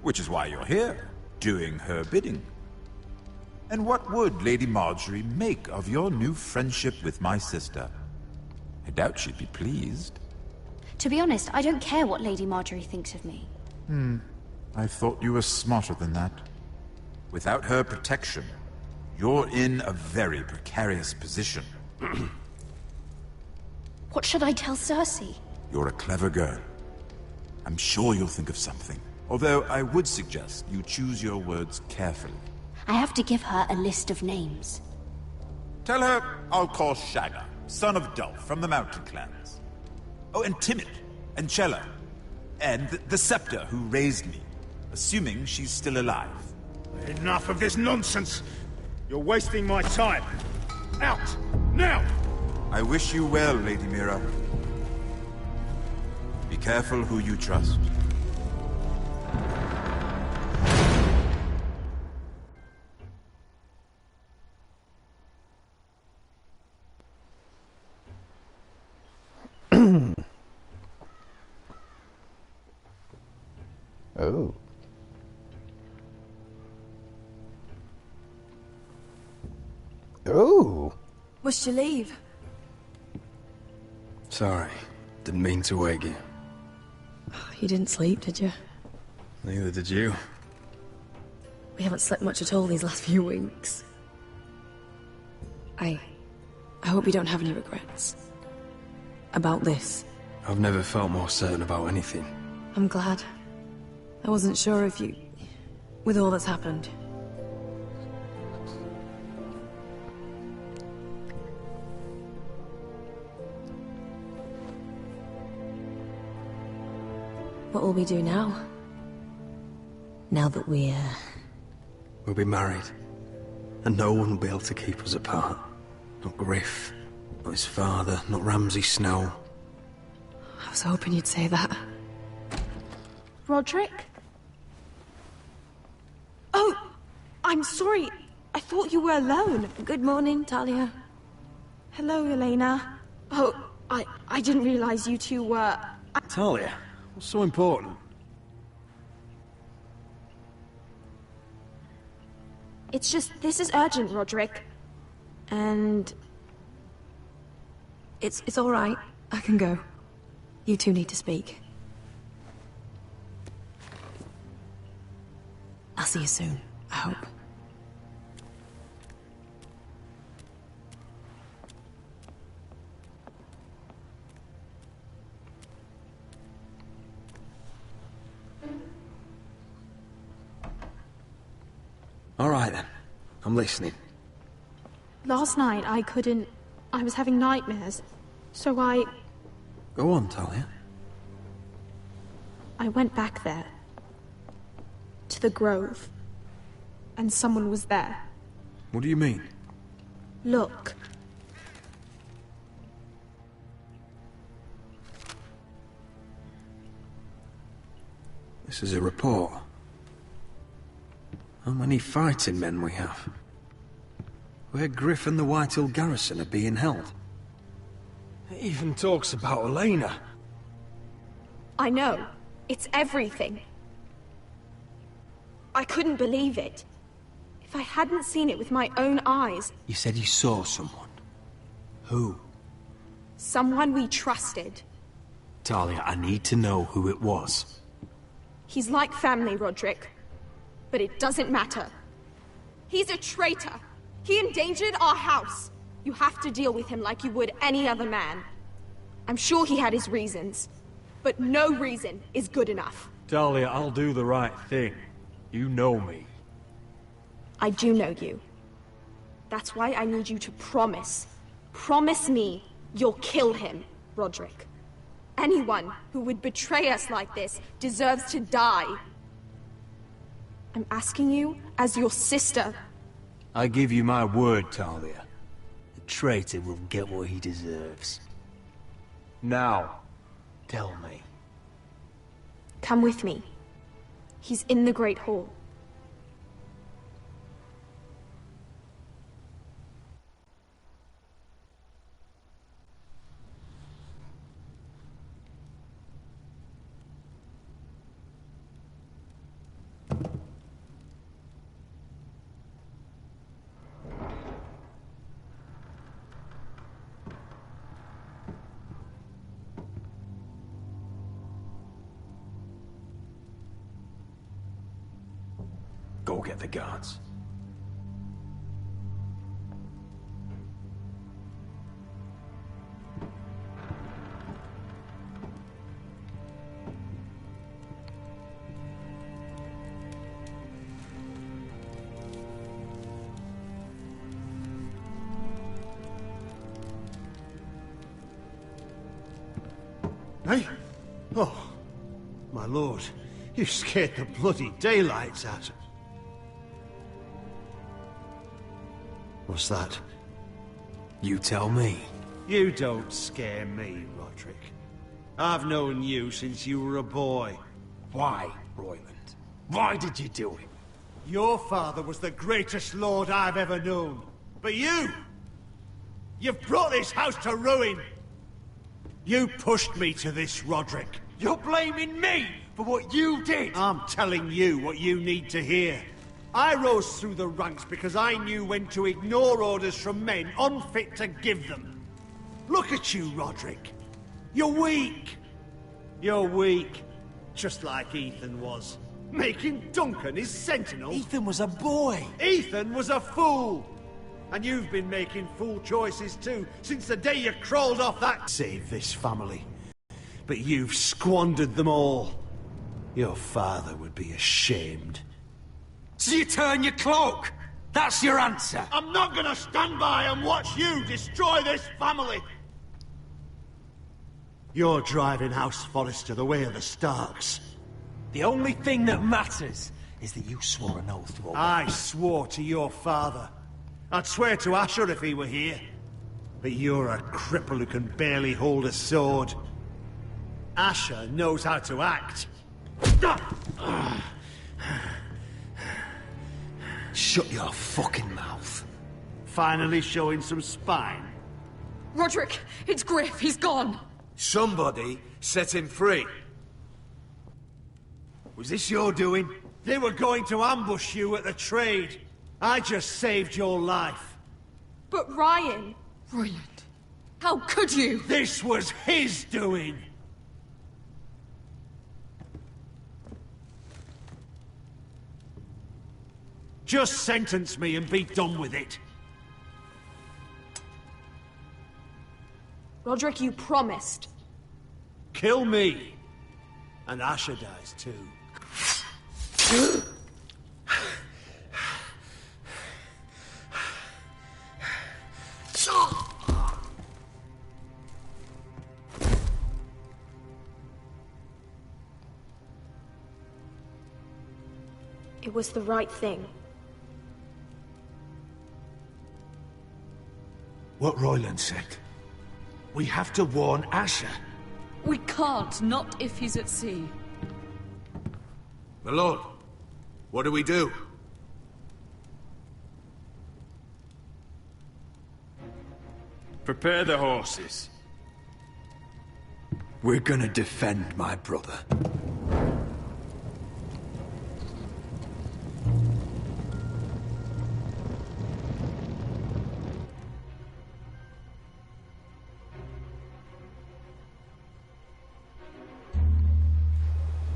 Which is why you're here, doing her bidding. And what would Lady Marjorie make of your new friendship with my sister? I doubt she'd be pleased. To be honest, I don't care what Lady Marjorie thinks of me. I thought you were smarter than that. Without her protection, you're in a very precarious position. What should I tell Cersei? You're a clever girl. I'm sure you'll think of something. Although I would suggest you choose your words carefully. I have to give her a list of names. Tell her I'll call Shado, son of Dolph from the Mountain Clans. Oh, and Timid, and Chella, and the Scepter who raised me, assuming she's still alive. Enough of this nonsense! You're wasting my time! Out! Now! I wish you well, Lady Mira. Be careful who you trust. Oh. Oh. Must you leave? Sorry. Didn't mean to wake you. You didn't sleep, did you? Neither did you. We haven't slept much at all these last few weeks. I hope you don't have any regrets. About this. I've never felt more certain about anything. I'm glad. I wasn't sure if you... with all that's happened. What will we do now? Now that we're... We'll be married. And no one will be able to keep us apart. Not Griff, not his father, not Ramsay Snow. I was hoping you'd say that. Roderick? Oh! I'm sorry. I thought you were alone. Good morning, Talia. Hello, Elena. Oh, I didn't realize you two were... Talia, what's so important? It's just, this is urgent, Roderick. And... It's all right. I can go. You two need to speak. I'll see you soon, I hope. All right then. I'm listening. Last night, I was having nightmares. So Go on, Talia. I went back there. To the grove. And someone was there. What do you mean? Look. This is a report. How many fighting men we have? Where Griff and the Whitehill garrison are being held. It even talks about Elena. I know. It's everything. I couldn't believe it. If I hadn't seen it with my own eyes... You said you saw someone. Who? Someone we trusted. Talia, I need to know who it was. He's like family, Roderick. But it doesn't matter. He's a traitor. He endangered our house. You have to deal with him like you would any other man. I'm sure he had his reasons, but no reason is good enough. Talia, I'll do the right thing. You know me. I do know you. That's why I need you to promise. Promise me you'll kill him, Roderick. Anyone who would betray us like this deserves to die. I'm asking you as your sister. I give you my word, Talia. The traitor will get what he deserves. Now, tell me. Come with me. He's in the Great Hall. Go get the guards. Hey? Oh, my lord, you scared the bloody daylights out of... What's that? You tell me. You don't scare me, Roderick. I've known you since you were a boy. Why, Royland? Why did you do it? Your father was the greatest lord I've ever known. But you! You've brought this house to ruin! You pushed me to this, Roderick. You're blaming me for what you did! I'm telling you what you need to hear. I rose through the ranks because I knew when to ignore orders from men unfit to give them. Look at you, Roderick. You're weak. You're weak. Just like Ethan was. Making Duncan his sentinel. Ethan was a boy. Ethan was a fool. And you've been making fool choices too, since the day you crawled off that... Save this family. But you've squandered them all. Your father would be ashamed. So you turn your cloak? That's your answer? I'm not gonna stand by and watch you destroy this family! You're driving House Forrester the way of the Starks. The only thing that matters is that you swore an oath to obey. I swore to your father. I'd swear to Asher if he were here. But you're a cripple who can barely hold a sword. Asher knows how to act. Shut your fucking mouth. Finally showing some spine. Roderick, it's Griff. He's gone. Somebody set him free. Was this your doing? They were going to ambush you at the trade. I just saved your life. But Ryan... Royland, how could you? This was his doing. Just sentence me and be done with it. Roderick, you promised. Kill me. And Asher dies too. It was the right thing. What Royland said. We have to warn Asher. We can't, not if he's at sea. My lord, what do we do? Prepare the horses. We're gonna defend my brother.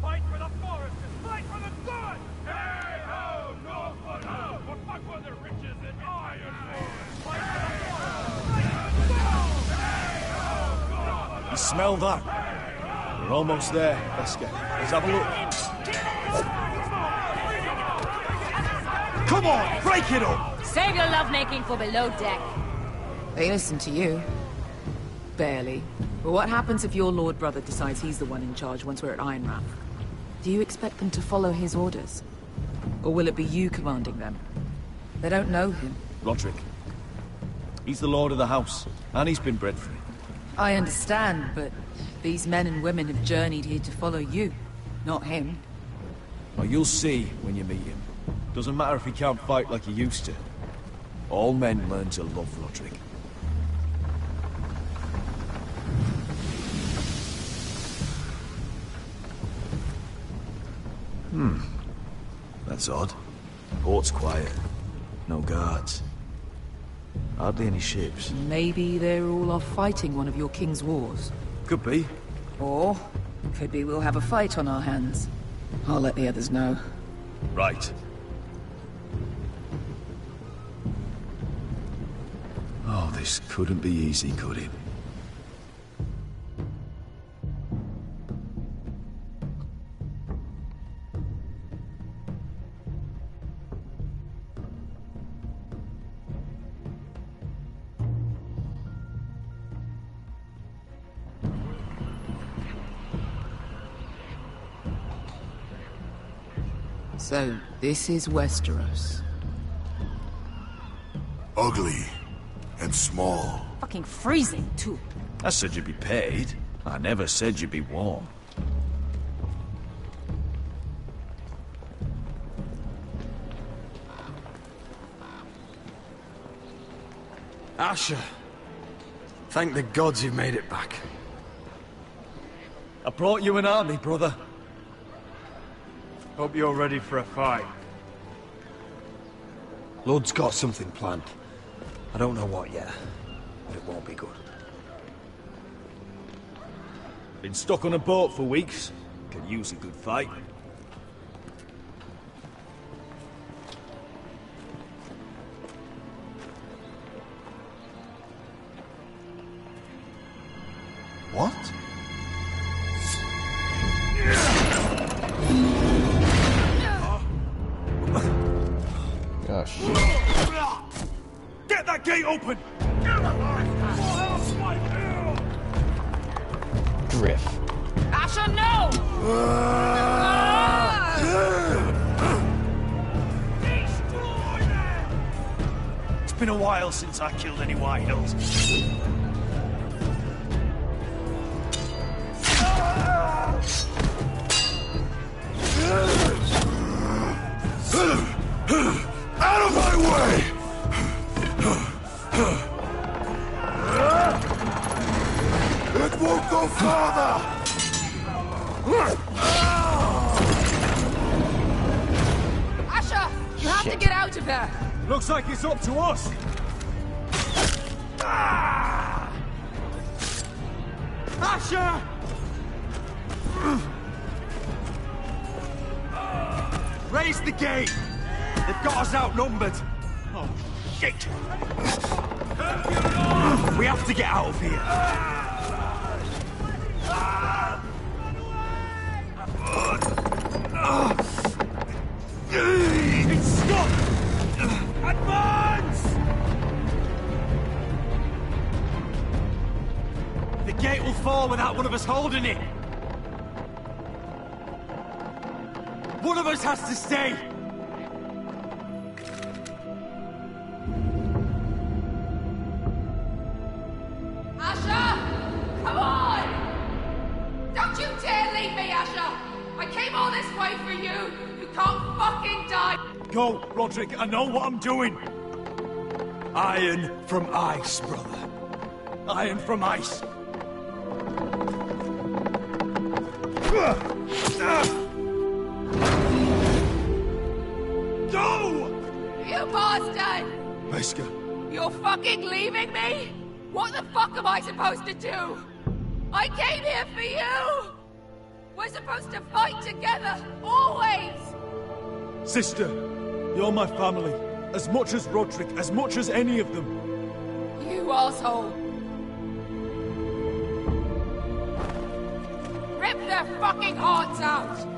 Fight for the forest and fight for the sun! Hey ho, Northwood ho! But what were the riches in iron forest? Fight for the forest! smell that? We're almost there, Wesker. Let's have a look. Come on, break it up! Save your lovemaking for below deck. They listen to you. Barely. But what happens if your Lord Brother decides he's the one in charge once we're at Ironrath? Do you expect them to follow his orders? Or will it be you commanding them? They don't know him. Roderick. He's the lord of the house, and he's been bred for it. I understand, but these men and women have journeyed here to follow you, not him. Well, you'll see when you meet him. Doesn't matter if he can't fight like he used to. All men learn to love Roderick. That's odd. Port's quiet. No guards. Hardly any ships. Maybe they're all off fighting one of your king's wars. Could be. Or, could be we'll have a fight on our hands. I'll let the others know. Right. Oh, this couldn't be easy, could it? So, this is Westeros. Ugly and small. Fucking freezing, too. I said you'd be paid. I never said you'd be warm. Asher. Thank the gods you've made it back. I brought you an army, brother. Hope you're ready for a fight. Lord's got something planned. I don't know what yet, but it won't be good. Been stuck on a boat for weeks. Could use a good fight. What? Oh, shit. Get that gate open! Drift. Asher, no! It's been a while since I killed any White Hills. Out of my way! It won't go farther! Asher! You have to get out of here! Looks like it's up to us! Asher! Raise the gate! They've got us outnumbered! Oh, shit! We have to get out of here! It's stuck! Advance! The gate will fall without one of us holding it! One of us has to stay! Asher! Come on! Don't you dare leave me, Asher! I came all this way for you! You can't fucking die! Go, Roderick, I know what I'm doing! Iron from ice, brother. Iron from ice. Go! You bastard! Wesker. You're fucking leaving me? What the fuck am I supposed to do? I came here for you! We're supposed to fight together, always! Sister, you're my family. As much as Roderick, as much as any of them. You asshole! rip their fucking hearts out!